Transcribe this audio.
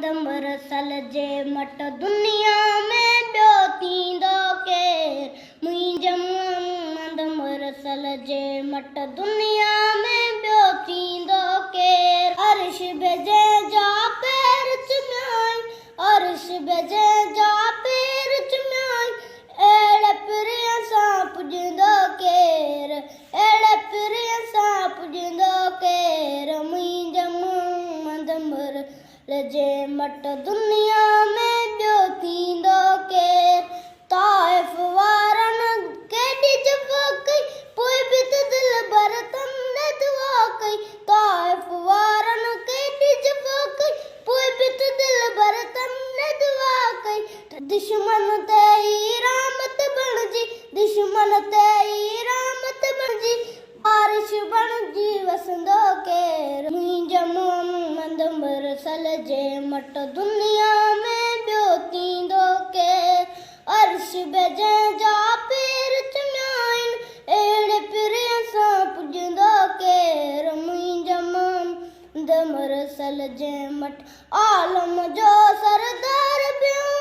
मरसल जे मट दुनिया में ॿियो थींदो केर। मुंहिंज मोहम्मद मरसल जे मट दुनिया में ॿियो थींदो केर। अर्श भेजे जा पैर चुमियाई, अर्श भेजे जा पैर चुमियाई, अहिड़े पिरीअ सां पुॼंदो केर, अहिड़े पिरीअ सां पुॼंदो केर। मुंहिंज मोहम्मद मरसल जे मट दुनिया में ॿियो थींदो केर। ताइफ़ वारनि केॾी जफ़ा कई, पोइ बि त दिल भर तन दुआ कई। ताइफ़ वारनि केॾी जफ़ा कई, पोइ बि त दिल भर तन दुआ कई। दुश्मन ते ई रहमत बणिजी, दुश्मन ते ई रहमत बणिजी, बारिश बणिजी वसंदो केर। मुंहिंज मोहम्मद मरसल जे मट दुनिया में ॿियो थींदो केर। अर्श भेजे जा पैर चुमियाइन, अहिड़े पिरीअ सां पुॼंदो केर। मुंहिंज मोहम्मद मरसल जे मट आलम जो सरदार पियो